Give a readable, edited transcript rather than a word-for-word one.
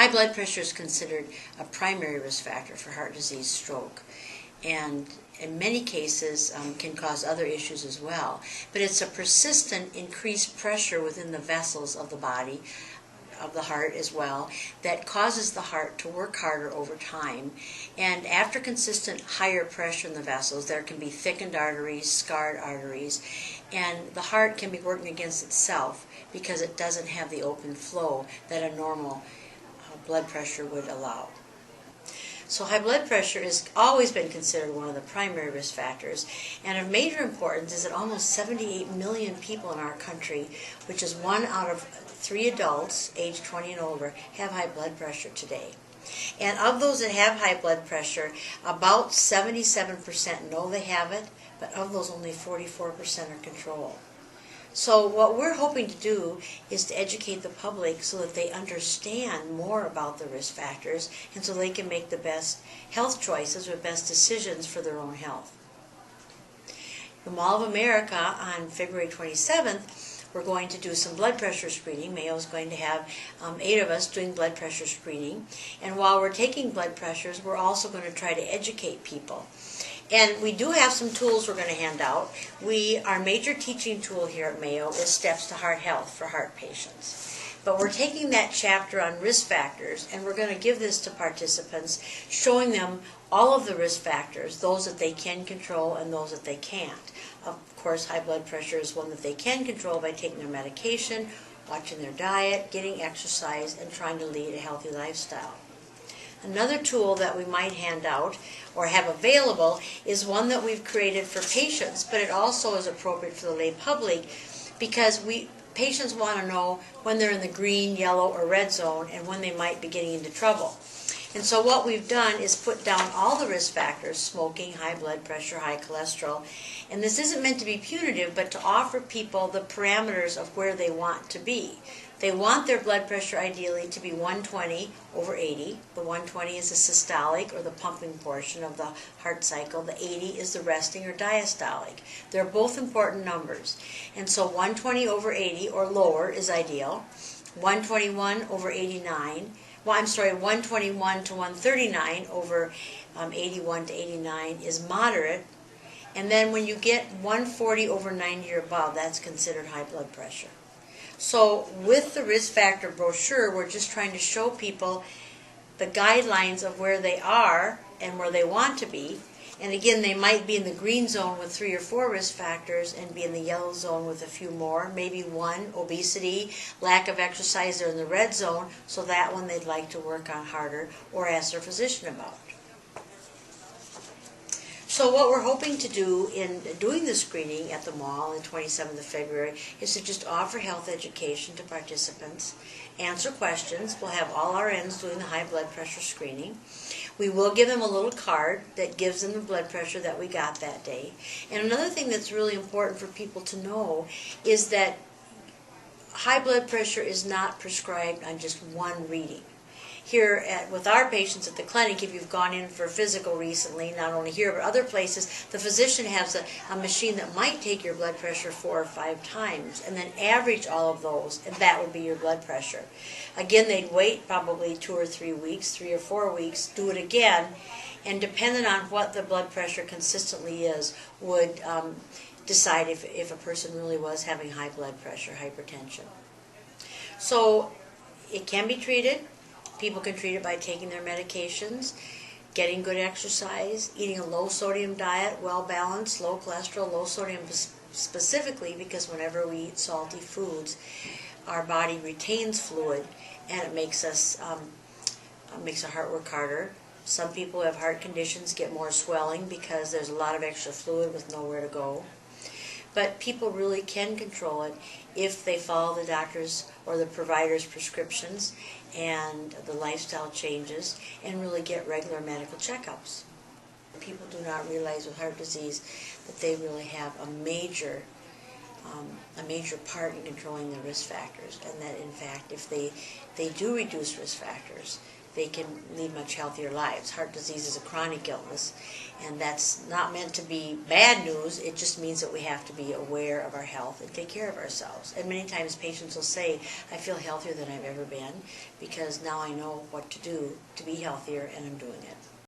High blood pressure is considered a primary risk factor for heart disease, stroke, and in many cases can cause other issues as well. But it's a persistent increased pressure within the vessels of the body, of the heart as well, that causes the heart to work harder over time. And after consistent higher pressure in the vessels, there can be thickened arteries, scarred arteries, and the heart can be working against itself because it doesn't have the open flow that a normal blood pressure would allow. So high blood pressure has always been considered one of the primary risk factors, and of major importance is that almost 78 million people in our country, which is 1 out of 3 adults aged 20 and older, have high blood pressure today. And of those that have high blood pressure, about 77% know they have it, but of those only 44% are controlled. So what we're hoping to do is to educate the public so that they understand more about the risk factors and so they can make the best health choices or best decisions for their own health. The Mall of America on February 27th, we're going to do some blood pressure screening. Mayo is going to have 8 of us doing blood pressure screening. And while we're taking blood pressures, we're also going to try to educate people. And we do have some tools we're going to hand out. Our major teaching tool here at Mayo is Steps to Heart Health for heart patients. But we're taking that chapter on risk factors, and we're going to give this to participants, showing them all of the risk factors, those that they can control and those that they can't. Of course, high blood pressure is one that they can control by taking their medication, watching their diet, getting exercise, and trying to lead a healthy lifestyle. Another tool that we might hand out or have available is one that we've created for patients, but it also is appropriate for the lay public because patients want to know when they're in the green, yellow, or red zone and when they might be getting into trouble. And so what we've done is put down all the risk factors: smoking, high blood pressure, high cholesterol. And this isn't meant to be punitive, but to offer people the parameters of where they want to be. They want their blood pressure ideally to be 120 over 80. The 120 is the systolic or the pumping portion of the heart cycle. The 80 is the resting or diastolic. They're both important numbers. And so 120 over 80 or lower is ideal. 121 over 89. 121 to 139 over 81 to 89 is moderate. And then when you get 140 over 90 or above, that's considered high blood pressure. So with the risk factor brochure, we're just trying to show people the guidelines of where they are and where they want to be. And again, they might be in the green zone with 3 or 4 risk factors and be in the yellow zone with a few more. Maybe one, obesity, lack of exercise, they're in the red zone, so that one they'd like to work on harder or ask their physician about. So what we're hoping to do in doing the screening at the mall on the 27th of February is to just offer health education to participants, answer questions. We'll have all RNs doing the high blood pressure screening. We will give them a little card that gives them the blood pressure that we got that day. And another thing that's really important for people to know is that high blood pressure is not prescribed on just one reading. Here with our patients at the clinic, if you've gone in for a physical recently, not only here but other places, the physician has a machine that might take your blood pressure 4 or 5 times and then average all of those, and that would be your blood pressure. Again, they'd wait probably 2 or 3 weeks, 3 or 4 weeks, do it again, and depending on what the blood pressure consistently is, would decide if a person really was having high blood pressure, hypertension. So it can be treated. People can treat it by taking their medications, getting good exercise, eating a low-sodium diet, well-balanced, low cholesterol, low sodium specifically because whenever we eat salty foods, our body retains fluid and it makes our heart work harder. Some people who have heart conditions get more swelling because there's a lot of extra fluid with nowhere to go. But people really can control it if they follow the doctor's or the provider's prescriptions and the lifestyle changes and really get regular medical checkups. People do not realize with heart disease that they really have a major part in controlling the risk factors, and that in fact if they do reduce risk factors, they can lead much healthier lives. Heart disease is a chronic illness, and that's not meant to be bad news. It just means that we have to be aware of our health and take care of ourselves. And many times patients will say, I feel healthier than I've ever been because now I know what to do to be healthier, and I'm doing it.